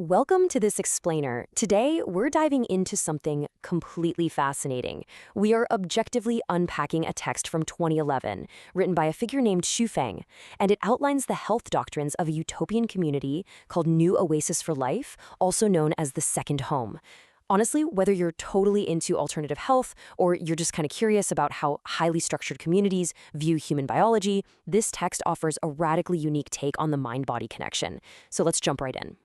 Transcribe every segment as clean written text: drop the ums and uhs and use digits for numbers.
Welcome to this explainer. Today, we're diving into something completely fascinating. We are objectively unpacking a text from 2011, written by a figure named Xu Feng, and it outlines the health doctrines of a utopian community called New Oasis for Life, also known as the Second Home. Honestly, whether you're totally into alternative health or you're just kind of curious about how highly structured communities view human biology, this text offers a radically unique take on the mind-body connection. So let's jump right in.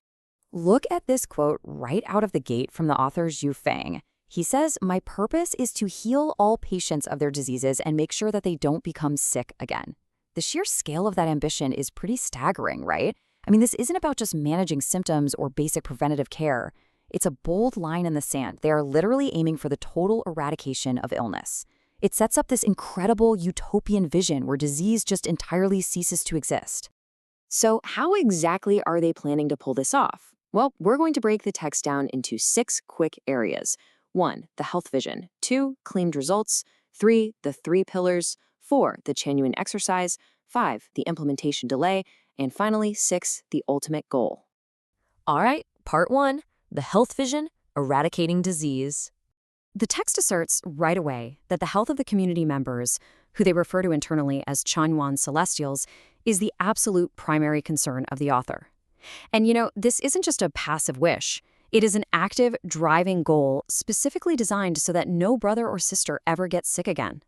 Look at this quote right out of the gate from the author Xu Feng. He says, "My purpose is to heal all patients of their diseases and make sure that they don't become sick again." The sheer scale of that ambition is pretty staggering, right? I mean, this isn't about just managing symptoms or basic preventative care. It's a bold line in the sand. They are literally aiming for the total eradication of illness. It sets up this incredible utopian vision where disease just entirely ceases to exist. So how exactly are they planning to pull this off? Well, we're going to break the text down into 6 quick areas. 1, the health vision. 2, claimed results. 3, the 3 pillars. 4, the Chanyuan exercise. 5, the implementation delay. And finally, 6, the ultimate goal. All right, part 1, the health vision, eradicating disease. The text asserts right away that the health of the community members, who they refer to internally as Chanyuan Celestials, is the absolute primary concern of the author. And this isn't just a passive wish. It is an active, driving goal specifically designed so that no brother or sister ever gets sick again.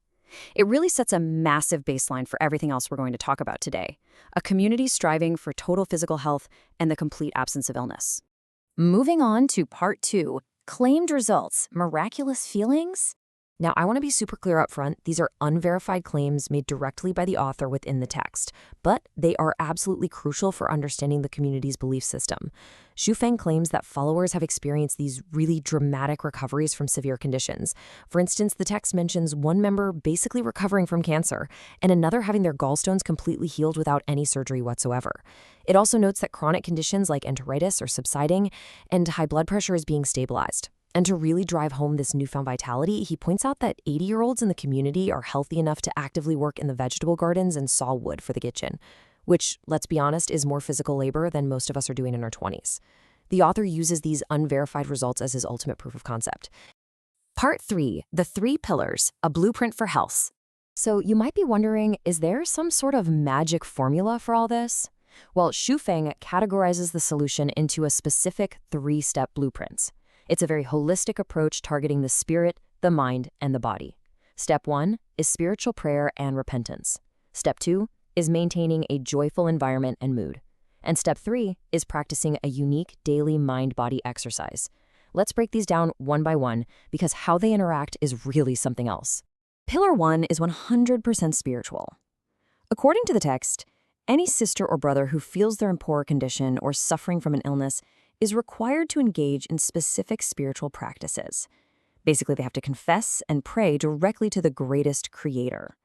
It really sets a massive baseline for everything else we're going to talk about today, a community striving for total physical health and the complete absence of illness. Moving on to part 2, claimed results, miraculous feelings? Now, I want to be super clear up front. These are unverified claims made directly by the author within the text, but they are absolutely crucial for understanding the community's belief system. Xu Feng claims that followers have experienced these really dramatic recoveries from severe conditions. For instance, the text mentions one member basically recovering from cancer and another having their gallstones completely healed without any surgery whatsoever. It also notes that chronic conditions like enteritis are subsiding and high blood pressure is being stabilized. And to really drive home this newfound vitality, he points out that 80-year-olds in the community are healthy enough to actively work in the vegetable gardens and saw wood for the kitchen, which, let's be honest, is more physical labor than most of us are doing in our 20s. The author uses these unverified results as his ultimate proof of concept. Part 3, the 3 pillars, a blueprint for health. So you might be wondering, is there some sort of magic formula for all this? Well, Xu Feng categorizes the solution into a specific 3-step blueprint. It's a very holistic approach targeting the spirit, the mind, and the body. Step 1 is spiritual prayer and repentance. Step 2 is maintaining a joyful environment and mood. And step 3 is practicing a unique daily mind-body exercise. Let's break these down one by one because how they interact is really something else. Pillar 1 is 100% spiritual. According to the text, any sister or brother who feels they're in poor condition or suffering from an illness is required to engage in specific spiritual practices. Basically, they have to confess and pray directly to the greatest creator.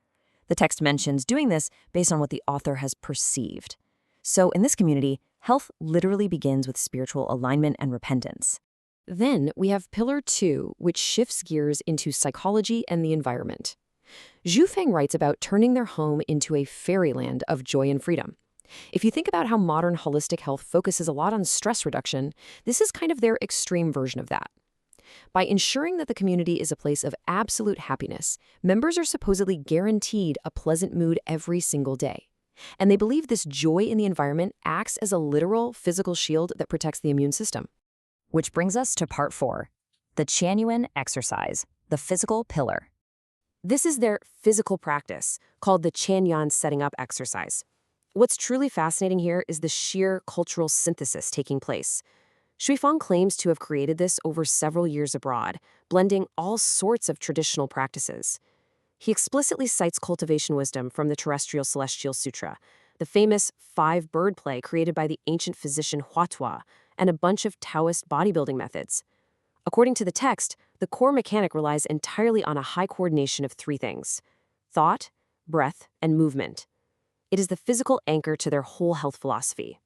The text mentions doing this based on what the author has perceived. So in this community, health literally begins with spiritual alignment and repentance. Then we have Pillar 2, which shifts gears into psychology and the environment. Xu Feng writes about turning their home into a fairyland of joy and freedom. If you think about how modern holistic health focuses a lot on stress reduction, this is kind of their extreme version of that. By ensuring that the community is a place of absolute happiness, members are supposedly guaranteed a pleasant mood every single day. And they believe this joy in the environment acts as a literal physical shield that protects the immune system. Which brings us to part 4, the Chanyuan exercise, the physical pillar. This is their physical practice, called the Chanyuan setting up exercise. What's truly fascinating here is the sheer cultural synthesis taking place. Xu Feng claims to have created this over several years abroad, blending all sorts of traditional practices. He explicitly cites cultivation wisdom from the Terrestrial Celestial Sutra, the famous 5-bird play created by the ancient physician Huatua, and a bunch of Taoist bodybuilding methods. According to the text, the core mechanic relies entirely on a high coordination of 3 things: thought, breath, and movement. It is the physical anchor to their whole health philosophy.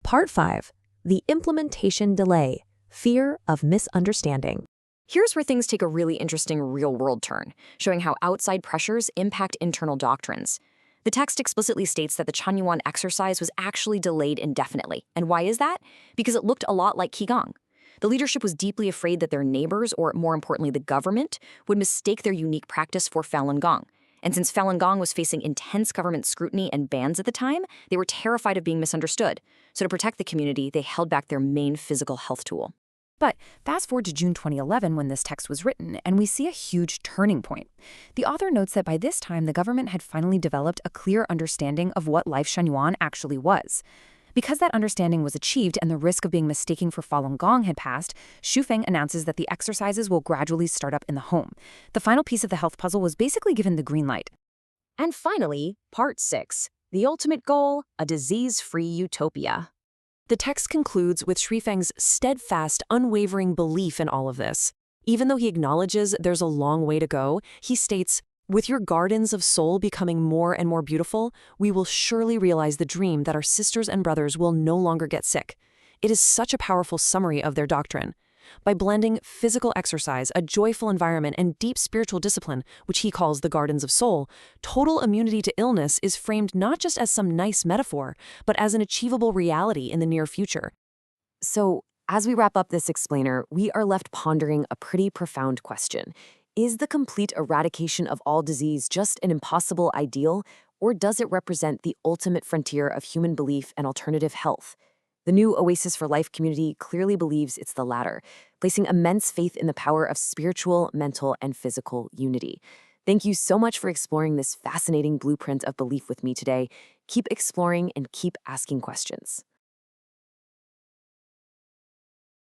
Part 5, the implementation delay, fear of misunderstanding. Here's where things take a really interesting real-world turn, showing how outside pressures impact internal doctrines. The text explicitly states that the Chanyuan exercise was actually delayed indefinitely. And why is that? Because it looked a lot like Qigong. The leadership was deeply afraid that their neighbors, or more importantly, the government, would mistake their unique practice for Falun Gong. And since Falun Gong was facing intense government scrutiny and bans at the time, they were terrified of being misunderstood. So to protect the community, they held back their main physical health tool. But fast forward to June 2011 when this text was written, and we see a huge turning point. The author notes that by this time, the government had finally developed a clear understanding of what Lifechanyuan actually was. Because that understanding was achieved and the risk of being mistaken for Falun Gong had passed, Shufeng announces that the exercises will gradually start up in the home. The final piece of the health puzzle was basically given the green light. And finally, Part 6, the ultimate goal, a disease-free utopia. The text concludes with Shufeng's steadfast, unwavering belief in all of this. Even though he acknowledges there's a long way to go, he states, "With your gardens of soul becoming more and more beautiful, we will surely realize the dream that our sisters and brothers will no longer get sick." It is such a powerful summary of their doctrine. By blending physical exercise, a joyful environment, and deep spiritual discipline, which he calls the gardens of soul, total immunity to illness is framed not just as some nice metaphor, but as an achievable reality in the near future. So, as we wrap up this explainer, we are left pondering a pretty profound question. Is the complete eradication of all disease just an impossible ideal, or does it represent the ultimate frontier of human belief and alternative health? The new Oasis for Life community clearly believes it's the latter, placing immense faith in the power of spiritual, mental, and physical unity. Thank you so much for exploring this fascinating blueprint of belief with me today. Keep exploring and keep asking questions.